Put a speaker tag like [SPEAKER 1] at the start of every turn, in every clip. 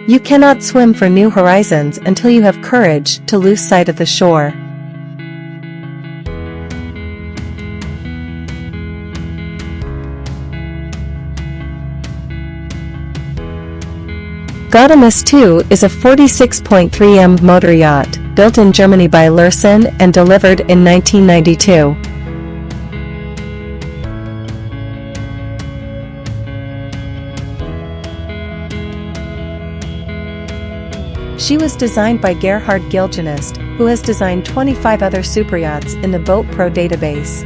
[SPEAKER 1] You cannot swim for new horizons until you have courage to lose sight of the shore. GAUDEAMUS II is a 46.3 m motor yacht, built in Germany by Lurssen and delivered in 1992. She was designed by Gerhard Gilgenast, who has designed 25 other superyachts in the Boat Pro database.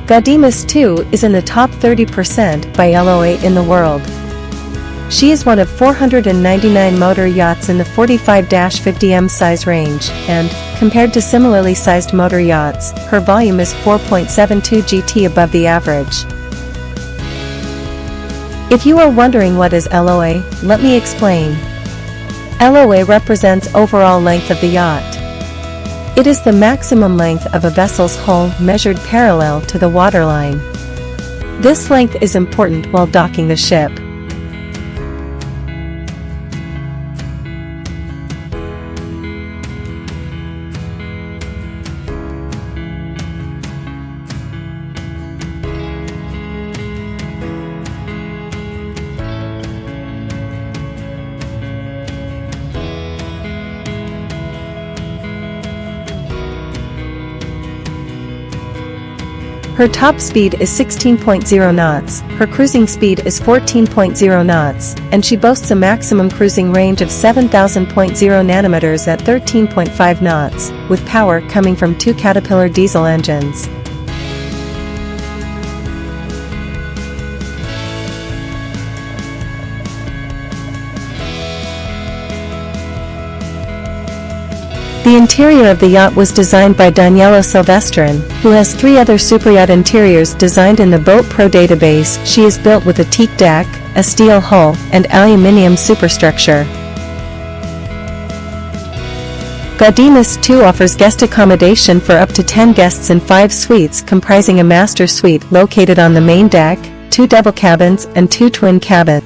[SPEAKER 1] GAUDEAMUS II is in the top 30% by LOA in the world. She is one of 499 motor yachts in the 45-50 m size range, and, compared to similarly sized motor yachts, her volume is 4.72 GT above the average. If you are wondering what is LOA, let me explain. LOA represents overall length of the yacht. It is the maximum length of a vessel's hull measured parallel to the waterline. This length is important while docking the ship. Her top speed is 16.0 knots, her cruising speed is 14.0 knots, and she boasts a maximum cruising range of 7,000.0 nanometers at 13.5 knots, with power coming from 2 Caterpillar diesel engines. The interior of the yacht was designed by Danielo Silvestrin, who has 3 other superyacht interiors designed in the Boat Pro database. She is built with a teak deck, a steel hull, and aluminium superstructure. GAUDEAMUS II offers guest accommodation for up to 10 guests in 5 suites comprising a master suite located on the main deck, 2 double cabins and 2 twin cabins.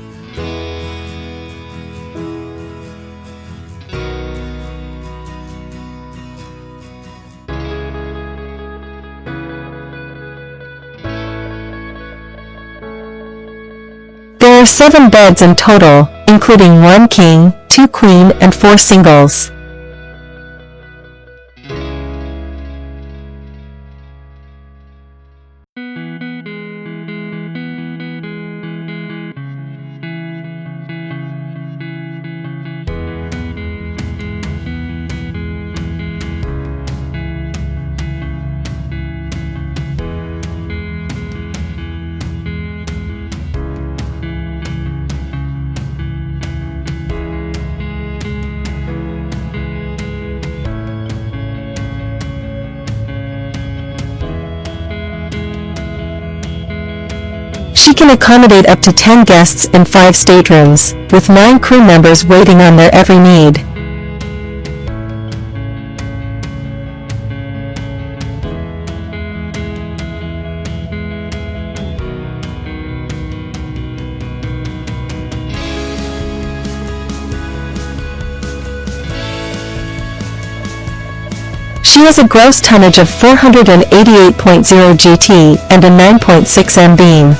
[SPEAKER 1] There are 7 beds in total, including 1 king, 2 queen and 4 singles. She can accommodate up to 10 guests in 5 staterooms, with 9 crew members waiting on their every need. She has a gross tonnage of 488.0 GT and a 9.6 m beam.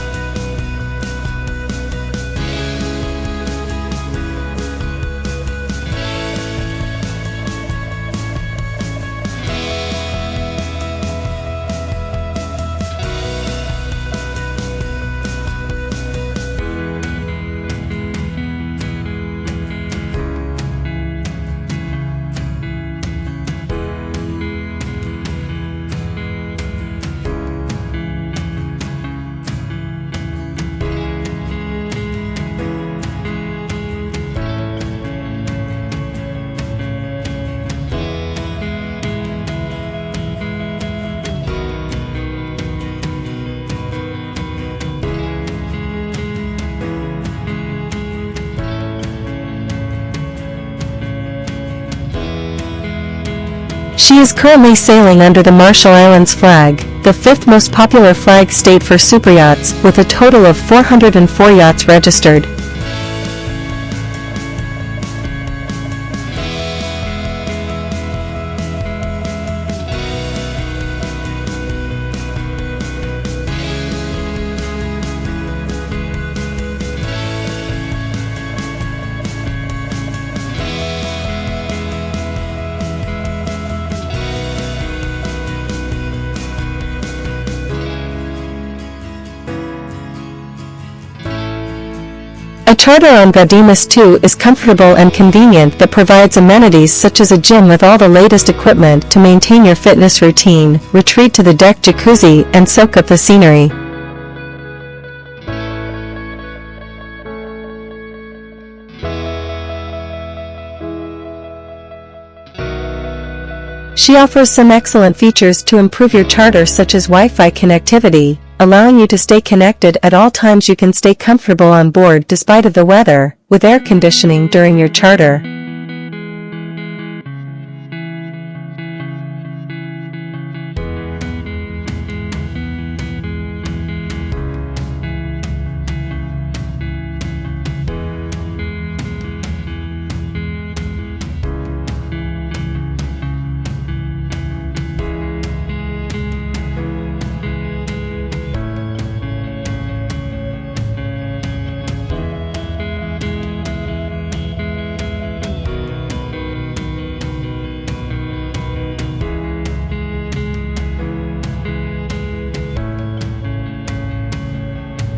[SPEAKER 1] She is currently sailing under the Marshall Islands flag. the fifth most popular flag state for superyachts, with a total of 404 yachts registered. A charter on GAUDEAMUS II is comfortable and convenient that provides amenities such as a gym with all the latest equipment to maintain your fitness routine, retreat to the deck jacuzzi, and soak up the scenery. She offers some excellent features to improve your charter, such as Wi-Fi connectivity, allowing you to stay connected at all times. You can stay comfortable on board despite of the weather, with air conditioning during your charter.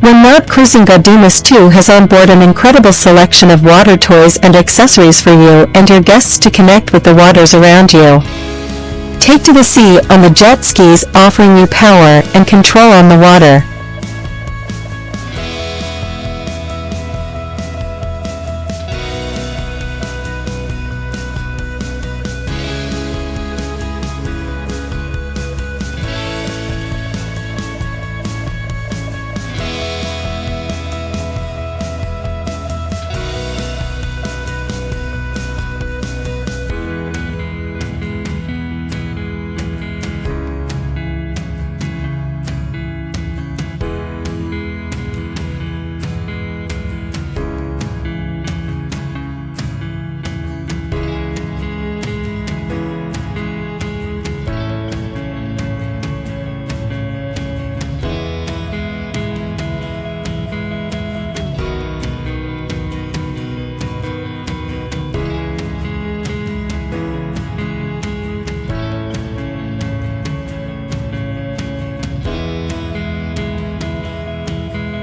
[SPEAKER 1] When not cruising, GAUDEAMUS II has on board an incredible selection of water toys and accessories for you and your guests to connect with the waters around you. Take to the sea on the jet skis, offering you power and control on the water.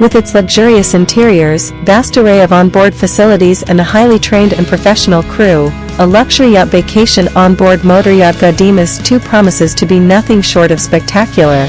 [SPEAKER 1] With its luxurious interiors, vast array of onboard facilities and a highly trained and professional crew, a luxury yacht vacation on board Motor Yacht GAUDEAMUS II promises to be nothing short of spectacular.